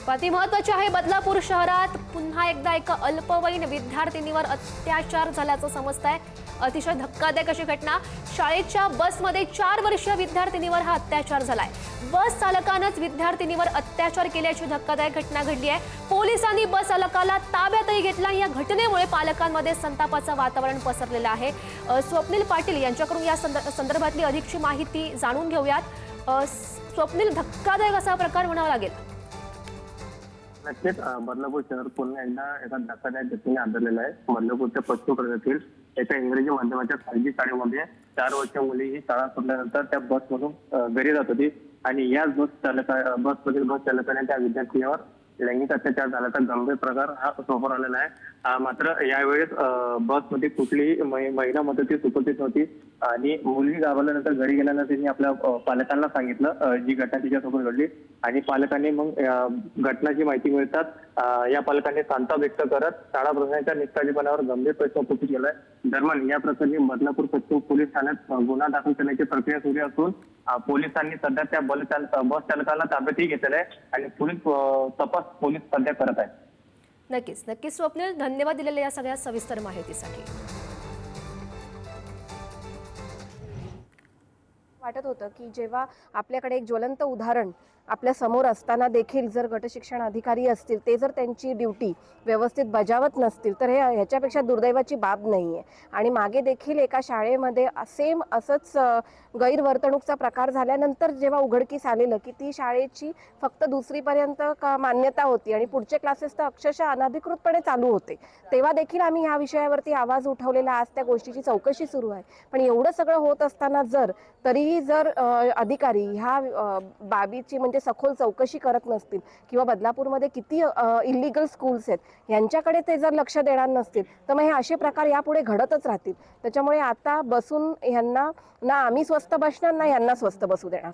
बातमी महत्त्वाची आहे। बदलापूर शहरात पुन्हा एकदा एका अल्पवयीन विद्यार्थिनीवर अत्याचार झाल्याचं समजतंय। अतिशय धक्कादायक अशी घटना। शाळेच्या बसमध्ये 4 वर्षीय विद्यार्थिनीवर हा अत्याचार झालाय। बस चालकानंच विद्यार्थिनीवर अत्याचार केल्याची धक्कादायक घटना घडली आहे। पोलिसांनी बस चालकाला ताब्यातही घेतला। या घटनेमुळे पालकांमध्ये संतापाचं वातावरण पसरलेलं आहे। स्वप्नील पाटील यांच्याकडून या संदर्भातली अधिकची माहिती जाणून घेऊयात। स्वप्नील, धक्कादायक असा प्रकार म्हणावा लागेल। नक्कीच बदलापूर शहर पुन्हा एकदा एका धक्कादायक घटनेने आदरलेलं आहे। बदलापूरच्या पश्चिम प्रदेशातील एका इंग्रजी माध्यमाच्या खाजगी शाळेमध्ये 4 वर्षीय मुली ही शाळा सुटल्यानंतर त्या बसमधून घरी जात होती आणि याच बसमधील बस चालकाने त्या विद्यार्थिनीवर लैंगिक अत्याचार झाल्याचा गंभीर प्रकार हा समोर आलेला आहे। मात्र यावेळेस बसमध्ये कुठलीही महिला मदतीस उपस्थित नव्हती आणि मुलगी गावाल्यानंतर घरी गेल्यानंतर तिने आपल्या पालकांना सांगितलं जी घटना तिच्यासोबत घडली आणि पालकांनी मग घटनाची माहिती मिळतात या पालकांनी सांताप व्यक्त करत शाळा प्रशासनाच्या निष्काळजीपणावर गंभीर प्रश्न उपस्थित केलाय। दरम्यान या प्रकरणी बदलापूर पश्चिम पोलीस ठाण्यात गुन्हा दाखल करण्याची प्रक्रिया सुरू असून पोलिसांनी सध्या त्या बस चालकाला ताब्यातही घेतलेलं आहे आणि पोलीस तपास पोलीस सध्या करत आहेत। नक्कीच स्वप्नील, धन्यवाद दिलेल्या या सगळ्या सविस्तर माहितीसाठी। वाटत होतं की जेव्हा आपल्याकडे एक ज्वलंत उदाहरण आपल्या समोर असताना देखील जर गटशिक्षण अधिकारी असतील ते जर त्यांची ड्युटी व्यवस्थित बजावत नसतील तर हे ह्याच्यापेक्षा दुर्दैवाची बाब नाही आहे। आणि मागे देखील एका शाळेमध्ये सेम असंच गैरवर्तणूकचा प्रकार झाल्यानंतर जेव्हा उघडकीस आलेलं की ती शाळेची फक्त 2री पर्यंत मान्यता होती आणि पुढचे क्लासेस तर अक्षरशः अनधिकृतपणे चालू होते, तेव्हा देखील आम्ही ह्या विषयावरती आवाज उठवलेला। आज त्या गोष्टीची चौकशी सुरू आहे। पण एवढं सगळं होत असताना तरीही जर अधिकारी ह्या बाबीची म्हणजे सखोल चौकशी करत नसतील किंवा बदलापूरमध्ये किती इल्लीगल स्कूल्स आहेत यांच्याकडे ते जर लक्ष देणार नसतील तर मग हे असे प्रकार यापुढे घडतच राहतील। त्याच्यामुळे आता बसून ह्यांना ना आम्ही स्वस्त बसणार ना यांना स्वस्त बसू देणार।